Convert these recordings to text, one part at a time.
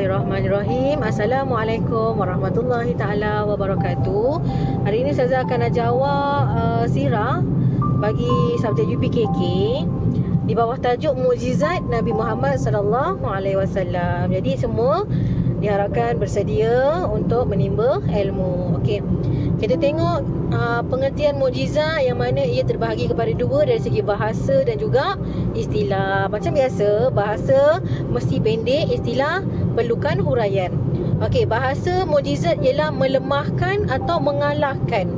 Bismillahirrahmanirrahim. Assalamualaikum warahmatullahi taala wabarakatuh. Hari ini saya akan jawab sirah bagi subjek UPKK di bawah tajuk Mukjizat Nabi Muhammad sallallahu alaihi wasallam. Jadi semua diharapkan bersedia untuk menimba ilmu. Okey. Kita tengok pengertian mukjizat yang mana ia terbahagi kepada dua dari segi bahasa dan juga istilah. Macam biasa, bahasa mesti pendek, istilah perlukan huraian. Okey, bahasa mukjizat ialah melemahkan atau mengalahkan.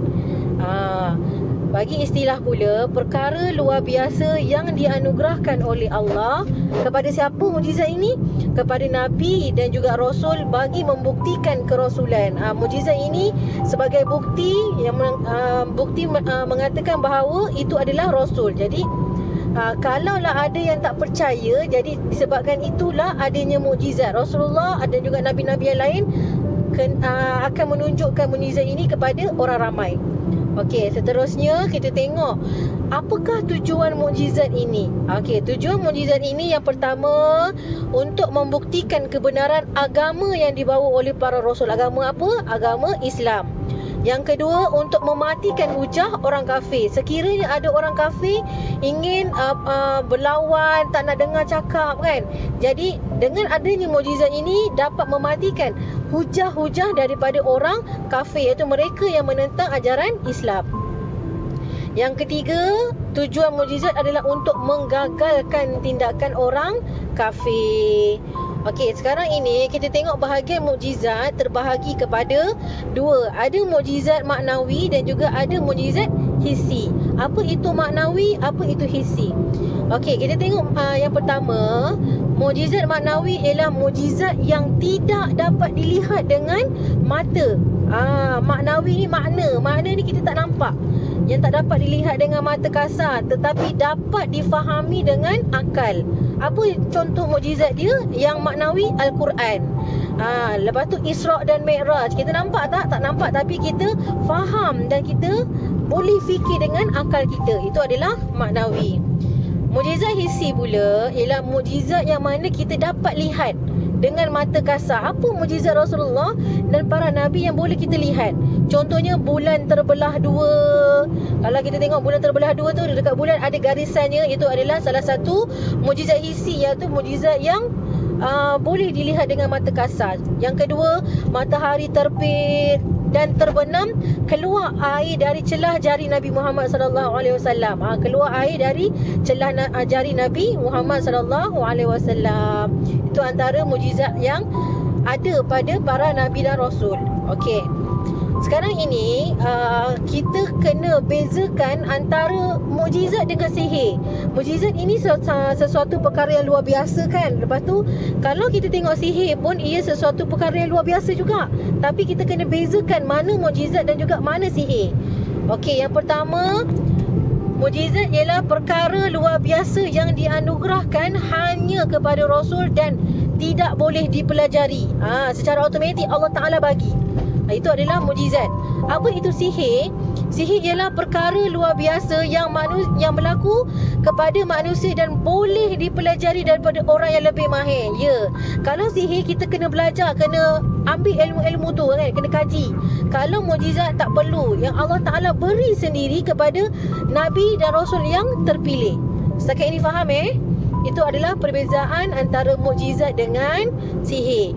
Bagi istilah pula, perkara luar biasa yang dianugerahkan oleh Allah kepada siapa mukjizat ini? Kepada Nabi dan juga Rasul bagi membuktikan kerasulan. Mukjizat ini sebagai bukti yang mengatakan bahawa itu adalah Rasul. Jadi kalaulah ada yang tak percaya, jadi disebabkan itulah adanya mukjizat Rasulullah dan juga Nabi-Nabi yang lain akan menunjukkan mukjizat ini kepada orang ramai. Okey, seterusnya kita tengok apakah tujuan mukjizat ini. Okey, tujuan mukjizat ini yang pertama untuk membuktikan kebenaran agama yang dibawa oleh para rasul. Agama apa? Agama Islam. Yang kedua, untuk mematikan hujah orang kafir. Sekiranya ada orang kafir ingin berlawan, tak nak dengar cakap kan. Jadi dengan adanya mukjizat ini dapat mematikan hujah-hujah daripada orang kafir, iaitu mereka yang menentang ajaran Islam. Yang ketiga, tujuan mukjizat adalah untuk menggagalkan tindakan orang kafir. Okey, sekarang ini kita tengok bahagian mukjizat terbahagi kepada dua. Ada mukjizat maknawi dan juga ada mukjizat hissi. Apa itu maknawi, apa itu hissi? Okey, kita tengok yang pertama, mukjizat maknawi ialah mukjizat yang tidak dapat dilihat dengan mata. Maknawi ni makna ni kita tak nampak, yang tak dapat dilihat dengan mata kasar tetapi dapat difahami dengan akal. Apa contoh mukjizat dia? Yang maknawi, Al-Quran. Lepas tu Isra' dan Mi'raj. Kita nampak tak? Tak nampak, tapi kita faham dan kita boleh fikir dengan akal kita. Itu adalah maknawi. Mukjizat hissi pula ialah mukjizat yang mana kita dapat lihat dengan mata kasar. Apa mukjizat Rasulullah dan para Nabi yang boleh kita lihat? Contohnya bulan terbelah dua. Kalau kita tengok bulan terbelah dua tu, dekat bulan ada garisannya. Itu adalah salah satu mukjizat hissi, iaitu mukjizat yang boleh dilihat dengan mata kasar. Yang kedua, matahari terbit dan terbenam, keluar air dari celah jari Nabi Muhammad sallallahu alaihi wasallam. Keluar air dari celah jari Nabi Muhammad sallallahu alaihi wasallam. Itu antara mukjizat yang ada pada para nabi dan rasul. Okey. Sekarang ini kita kena bezakan antara mukjizat dengan sihir. Mukjizat ini sesuatu perkara yang luar biasa kan. Lepas tu kalau kita tengok sihir pun ia sesuatu perkara yang luar biasa juga. Tapi kita kena bezakan mana mukjizat dan juga mana sihir. Okey, yang pertama, mukjizat ialah perkara luar biasa yang dianugerahkan hanya kepada Rasul dan tidak boleh dipelajari. Secara automatik Allah Ta'ala bagi. Itu adalah mukjizat. Apa itu sihir? Sihir ialah perkara luar biasa yang berlaku kepada manusia dan boleh dipelajari daripada orang yang lebih mahir. Ya. Kalau sihir kita kena belajar, kena ambil ilmu-ilmu tu kan, kena kaji. Kalau mukjizat tak perlu, yang Allah Ta'ala beri sendiri kepada Nabi dan Rasul yang terpilih. Setakat ini faham Itu adalah perbezaan antara mukjizat dengan sihir.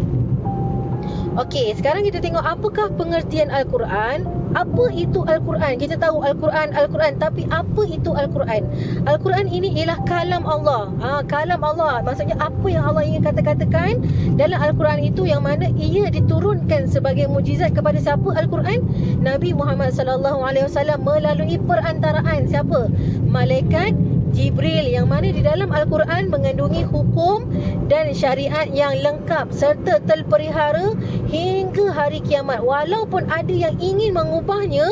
Okey, sekarang kita tengok apakah pengertian Al-Quran. Apa itu Al-Quran? Kita tahu Al-Quran, tapi apa itu Al-Quran? Al-Quran ini ialah kalam Allah. Kalam Allah, maksudnya apa yang Allah ingin katakan dalam Al-Quran itu, yang mana ia diturunkan sebagai mukjizat kepada siapa? Al-Quran, Nabi Muhammad sallallahu alaihi wasallam melalui perantaraan siapa? Malaikat Jibril, yang mana di dalam Al-Quran mengandungi hukum dan syariat yang lengkap serta terpelihara hingga hari kiamat. Walaupun ada yang ingin mengubahnya,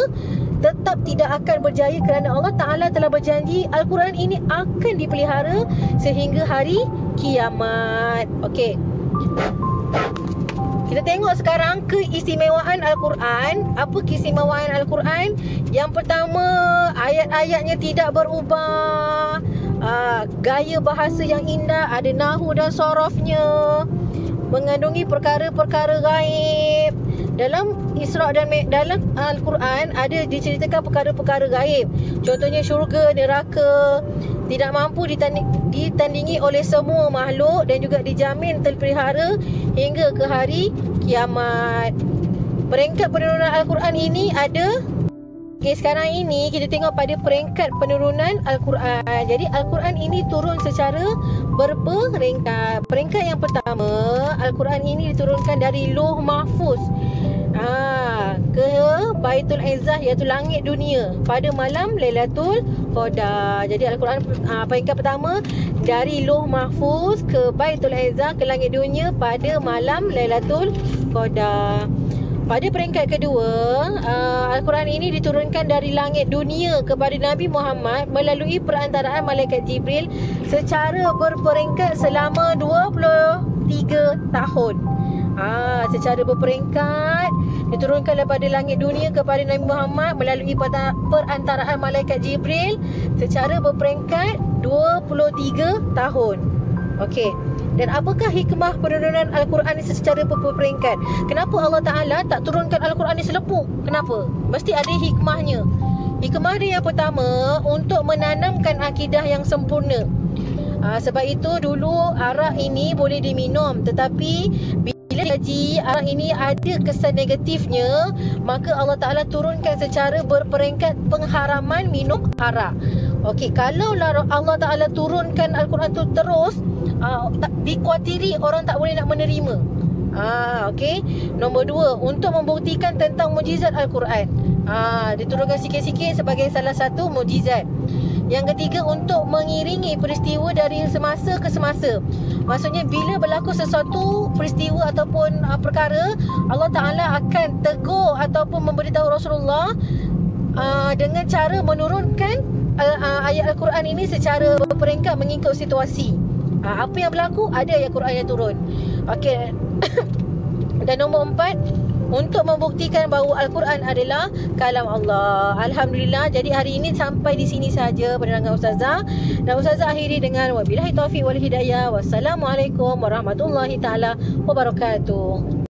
tetap tidak akan berjaya kerana Allah Ta'ala telah berjanji Al-Quran ini akan dipelihara sehingga hari kiamat. Okey. Kita tengok sekarang keistimewaan Al-Quran. Apa keistimewaan Al-Quran? Yang pertama, ayat-ayatnya tidak berubah. Gaya bahasa yang indah, ada nahu dan sorofnya. mengandungi perkara-perkara gaib. Dalam Isra dan dalam Al-Quran ada diceritakan perkara-perkara gaib. Contohnya syurga, neraka tidak mampu ditandingi oleh semua makhluk dan juga dijamin terpelihara hingga ke hari kiamat. Peringkat penurunan Al-Quran ini ada. Okay, sekarang ini kita tengok pada peringkat penurunan Al-Quran. Jadi Al-Quran ini turun secara berperingkat. Peringkat yang pertama, Al-Quran ini diturunkan dari Lauh Mahfuz ke Baitul Izzah, iaitu langit dunia, pada malam Lailatul Qadar. Jadi Al-Quran peringkat pertama dari Lauh Mahfuz ke Baitul Izzah, ke langit dunia pada malam Lailatul Qadar. Pada peringkat kedua, Al-Quran ini diturunkan dari langit dunia kepada Nabi Muhammad melalui perantaraan Malaikat Jibril secara berperingkat selama 23 tahun. Secara berperingkat diturunkan daripada langit dunia kepada Nabi Muhammad melalui perantaraan Malaikat Jibril secara berperingkat 23 tahun. Okey. Dan apakah hikmah penurunan Al-Quran ini secara berperingkat? Kenapa Allah Ta'ala tak turunkan Al-Quran ini selepuk? Kenapa? Mesti ada hikmahnya. Hikmah dia yang pertama, untuk menanamkan akidah yang sempurna. Sebab itu dulu arak ini boleh diminum, tetapi bila dikaji arak ini ada kesan negatifnya, maka Allah Ta'ala turunkan secara berperingkat pengharaman minum arak. Okey, kalau Allah Ta'ala turunkan Al-Quran tu terus, dikhawatiri orang tak boleh nak menerima. Okey. Nombor 2, untuk membuktikan tentang mukjizat Al-Quran. Diturunkan sikit-sikit sebagai salah satu mukjizat. Yang ketiga, untuk mengiringi peristiwa dari semasa ke semasa. Maksudnya bila berlaku sesuatu peristiwa ataupun perkara, Allah Ta'ala akan tegur ataupun memberitahu Rasulullah dengan cara menurunkan ayat Al-Quran ini secara berperingkat mengikut situasi. Apa yang berlaku, ada ayat Quran yang turun. Okey. Dan nombor 4, untuk membuktikan bahawa Al-Quran adalah kalam Allah. Alhamdulillah. Jadi hari ini sampai di sini saja penerangan Ustazah. Dan Ustazah akhiri dengan wabillahi taufiq wal hidayah. Wassalamualaikum warahmatullahi taala wabarakatuh.